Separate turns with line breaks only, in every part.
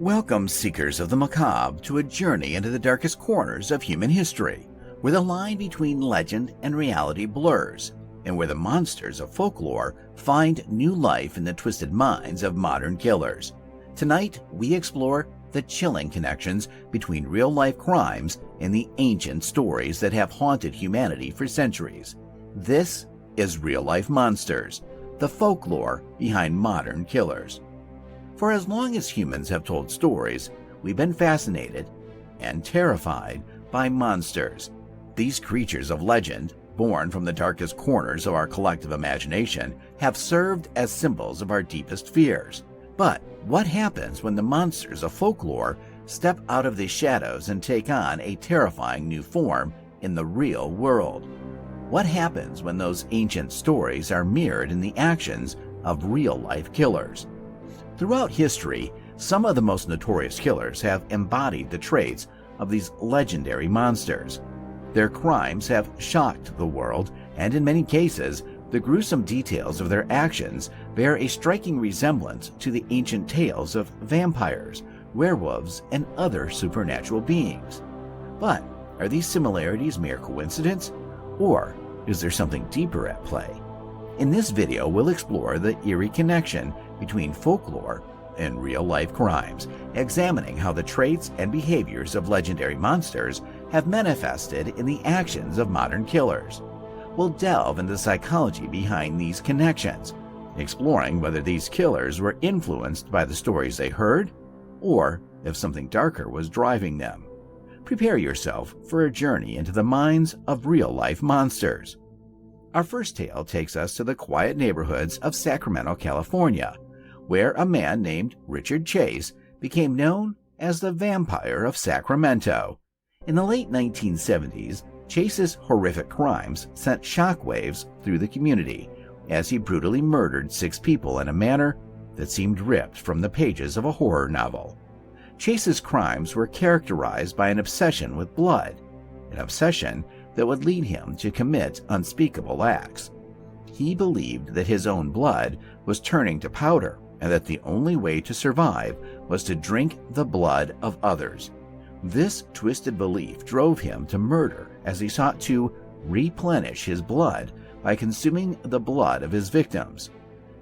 Welcome, seekers of the macabre, to a journey into the darkest corners of human history, where the line between legend and reality blurs, and where the monsters of folklore find new life in the twisted minds of modern killers. Tonight, we explore the chilling connections between real-life crimes and the ancient stories that have haunted humanity for centuries. This is Real-Life Monsters, the folklore behind modern killers. For as long as humans have told stories, we've been fascinated and terrified by monsters. These creatures of legend, born from the darkest corners of our collective imagination, have served as symbols of our deepest fears. But what happens when the monsters of folklore step out of the shadows and take on a terrifying new form in the real world? What happens when those ancient stories are mirrored in the actions of real-life killers? Throughout history, some of the most notorious killers have embodied the traits of these legendary monsters. Their crimes have shocked the world, and in many cases, the gruesome details of their actions bear a striking resemblance to the ancient tales of vampires, werewolves, and other supernatural beings. But are these similarities mere coincidence, or is there something deeper at play? In this video, we'll explore the eerie connection between folklore and real-life crimes, examining how the traits and behaviors of legendary monsters have manifested in the actions of modern killers. We'll delve into the psychology behind these connections, exploring whether these killers were influenced by the stories they heard, or if something darker was driving them. Prepare yourself for a journey into the minds of real-life monsters. Our first tale takes us to the quiet neighborhoods of Sacramento, California, where a man named Richard Chase became known as the Vampire of Sacramento. In the late 1970s, Chase's horrific crimes sent shockwaves through the community as he brutally murdered 6 people in a manner that seemed ripped from the pages of a horror novel. Chase's crimes were characterized by an obsession with blood, an obsession that would lead him to commit unspeakable acts. He believed that his own blood was turning to powder and that the only way to survive was to drink the blood of others. This twisted belief drove him to murder as he sought to replenish his blood by consuming the blood of his victims.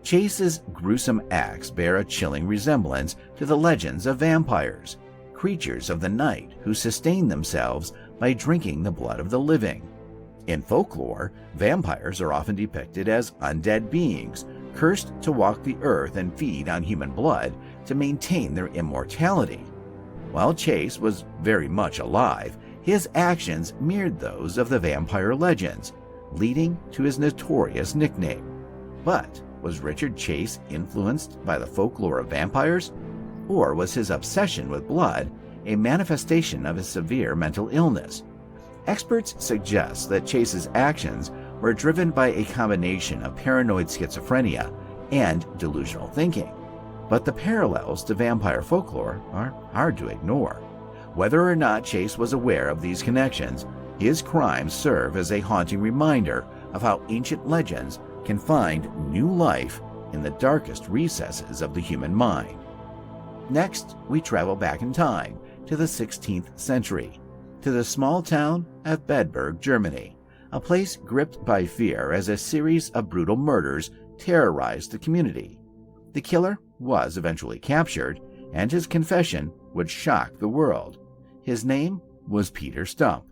Chase's gruesome acts bear a chilling resemblance to the legends of vampires, creatures of the night who sustain themselves by drinking the blood of the living. In folklore, vampires are often depicted as undead beings, cursed to walk the earth and feed on human blood to maintain their immortality. While Chase was very much alive, his actions mirrored those of the vampire legends, leading to his notorious nickname. But was Richard Chase influenced by the folklore of vampires? Or was his obsession with blood a manifestation of his severe mental illness? Experts suggest that Chase's actions were driven by a combination of paranoid schizophrenia and delusional thinking. But the parallels to vampire folklore are hard to ignore. Whether or not Chase was aware of these connections, his crimes serve as a haunting reminder of how ancient legends can find new life in the darkest recesses of the human mind. Next, we travel back in time to the 16th century, to the small town of Bedburg, Germany, a place gripped by fear as a series of brutal murders terrorized the community. The killer was eventually captured, and his confession would shock the world. His name was Peter Stumpp,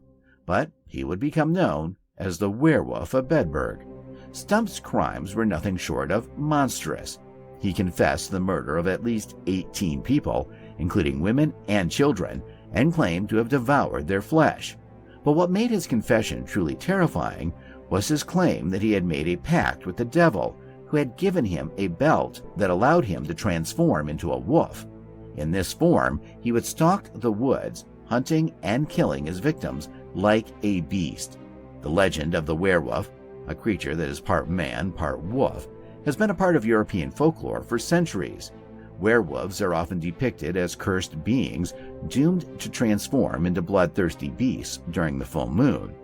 but he would become known as the Werewolf of Bedburg. Stumpp's crimes were nothing short of monstrous. He confessed the murder of at least 18 people, including women and children, and claimed to have devoured their flesh. But what made his confession truly terrifying was his claim that he had made a pact with the devil, who had given him a belt that allowed him to transform into a wolf. In this form, he would stalk the woods, hunting and killing his victims like a beast. The legend of the werewolf, a creature that is part man, part wolf, has been a part of European folklore for centuries. Werewolves are often depicted as cursed beings doomed to transform into bloodthirsty beasts during the full moon.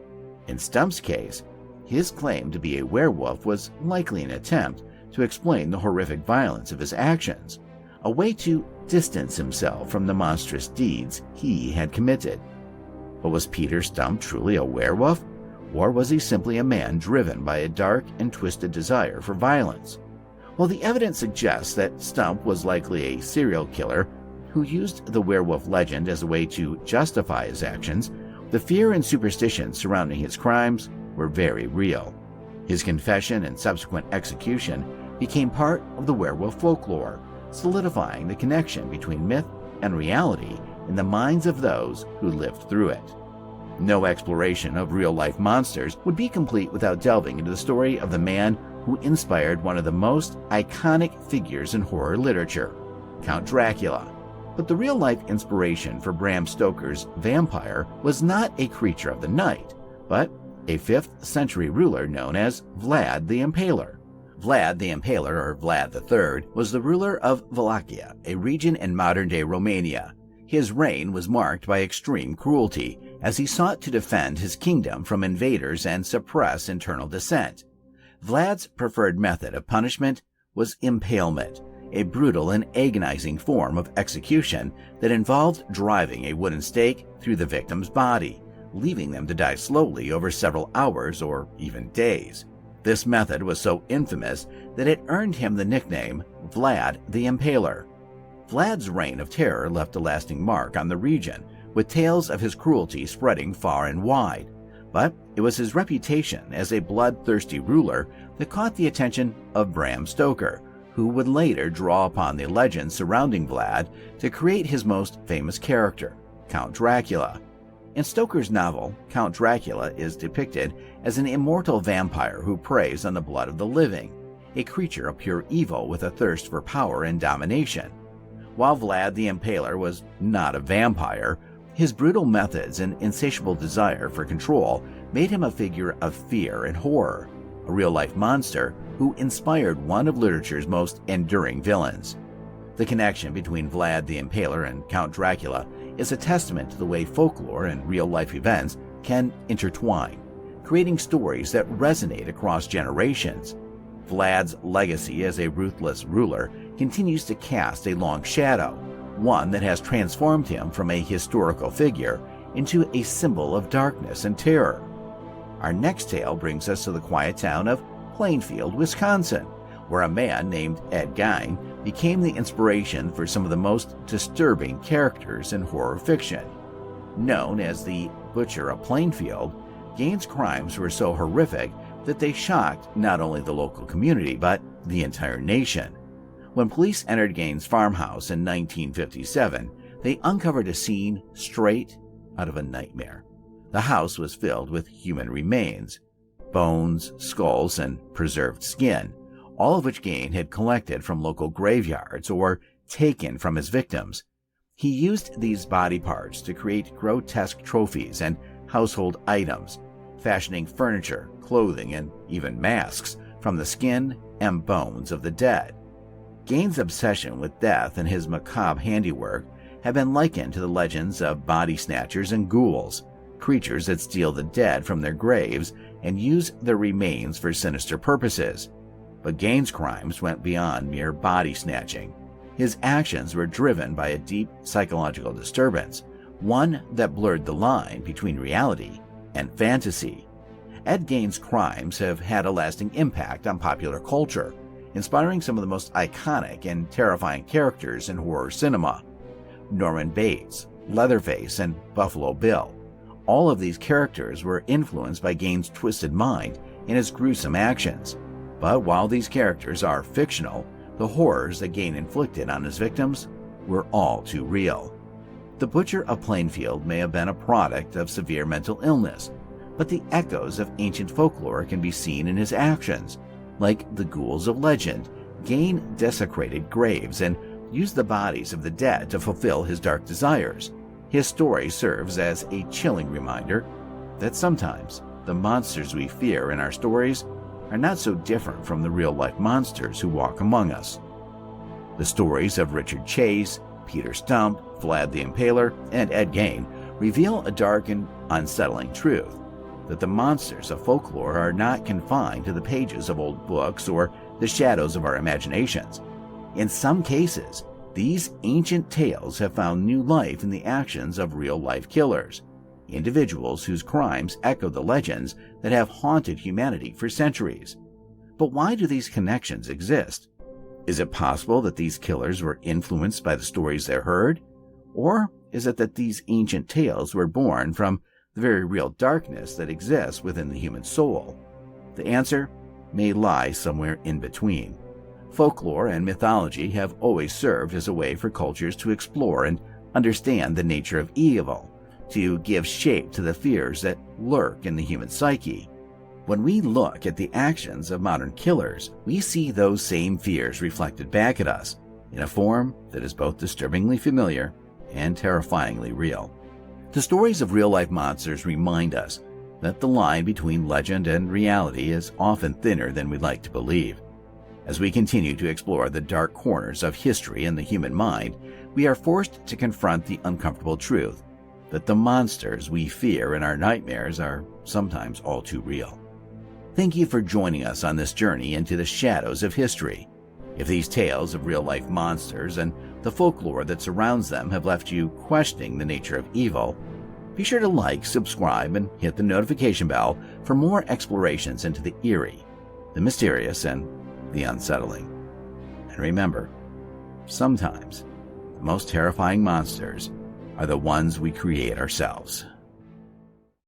In Stumpp's case, his claim to be a werewolf was likely an attempt to explain the horrific violence of his actions. a way to distance himself from the monstrous deeds he had committed. But was Peter Stumpp truly a werewolf, or was he simply a man driven by a dark and twisted desire for violence? Well, the evidence suggests that Stumpp was likely a serial killer who used the werewolf legend as a way to justify his actions. The fear and superstition surrounding his crimes were very real. His confession and subsequent execution became part of the werewolf folklore, solidifying the connection between myth and reality in the minds of those who lived through it. No exploration of real-life monsters would be complete without delving into the story of the man who inspired one of the most iconic figures in horror literature, Count Dracula. But the real-life inspiration for Bram Stoker's vampire was not a creature of the night, but a 5th century ruler known as Vlad the Impaler. Vlad the Impaler, or Vlad III, was the ruler of Wallachia, a region in modern-day Romania. His reign was marked by extreme cruelty, as he sought to defend his kingdom from invaders and suppress internal dissent. Vlad's preferred method of punishment was impalement, a brutal and agonizing form of execution that involved driving a wooden stake through the victim's body, leaving them to die slowly over several hours or even days. This method was so infamous that it earned him the nickname Vlad the Impaler. Vlad's reign of terror left a lasting mark on the region, with tales of his cruelty spreading far and wide. But it was his reputation as a bloodthirsty ruler that caught the attention of Bram Stoker, who would later draw upon the legends surrounding Vlad to create his most famous character, Count Dracula. In Stoker's novel, Count Dracula is depicted as an immortal vampire who preys on the blood of the living, a creature of pure evil with a thirst for power and domination. While Vlad the Impaler was not a vampire, his brutal methods and insatiable desire for control made him a figure of fear and horror, a real-life monster who inspired one of literature's most enduring villains. The connection between Vlad the Impaler and Count Dracula is a testament to the way folklore and real-life events can intertwine, creating stories that resonate across generations. Vlad's legacy as a ruthless ruler continues to cast a long shadow, one that has transformed him from a historical figure into a symbol of darkness and terror. Our next tale brings us to the quiet town of Plainfield, Wisconsin, where a man named Ed Gein became the inspiration for some of the most disturbing characters in horror fiction. Known as the Butcher of Plainfield, Gein's crimes were so horrific that they shocked not only the local community but the entire nation. When police entered Gein's farmhouse in 1957, they uncovered a scene straight out of a nightmare. The house was filled with human remains, bones, skulls, and preserved skin, all of which Gein had collected from local graveyards or taken from his victims. He used these body parts to create grotesque trophies and household items, fashioning furniture, clothing, and even masks from the skin and bones of the dead. Gein's obsession with death and his macabre handiwork have been likened to the legends of body snatchers and ghouls, creatures that steal the dead from their graves and use their remains for sinister purposes. But Gein's crimes went beyond mere body snatching. His actions were driven by a deep psychological disturbance, one that blurred the line between reality and fantasy. Ed Gein's crimes have had a lasting impact on popular culture, inspiring some of the most iconic and terrifying characters in horror cinema. Norman Bates, Leatherface, and Buffalo Bill. All of these characters were influenced by Gein's twisted mind and his gruesome actions. But while these characters are fictional, the horrors that Gein inflicted on his victims were all too real. The Butcher of Plainfield may have been a product of severe mental illness, but the echoes of ancient folklore can be seen in his actions. Like the ghouls of legend, Gein desecrated graves and used the bodies of the dead to fulfill his dark desires. His story serves as a chilling reminder that sometimes the monsters we fear in our stories are not so different from the real-life monsters who walk among us. The stories of Richard Chase, Peter Stumpp, Vlad the Impaler, and Ed Gein reveal a dark and unsettling truth, that the monsters of folklore are not confined to the pages of old books or the shadows of our imaginations. In some cases, These ancient tales have found new life in the actions of real-life killers, individuals whose crimes echo the legends that have haunted humanity for centuries. But why do these connections exist? Is it possible that these killers were influenced by the stories they heard? Or is it that these ancient tales were born from the very real darkness that exists within the human soul? The answer may lie somewhere in between. Folklore and mythology have always served as a way for cultures to explore and understand the nature of evil, to give shape to the fears that lurk in the human psyche. When we look at the actions of modern killers, we see those same fears reflected back at us in a form that is both disturbingly familiar and terrifyingly real. The stories of real-life monsters remind us that the line between legend and reality is often thinner than we'd like to believe. As we continue to explore the dark corners of history and the human mind, we are forced to confront the uncomfortable truth that the monsters we fear in our nightmares are sometimes all too real. Thank you for joining us on this journey into the shadows of history. If these tales of real-life monsters and the folklore that surrounds them have left you questioning the nature of evil, be sure to like, subscribe, and hit the notification bell for more explorations into the eerie, the mysterious, and the unsettling. And remember, sometimes the most terrifying monsters are the ones we create ourselves.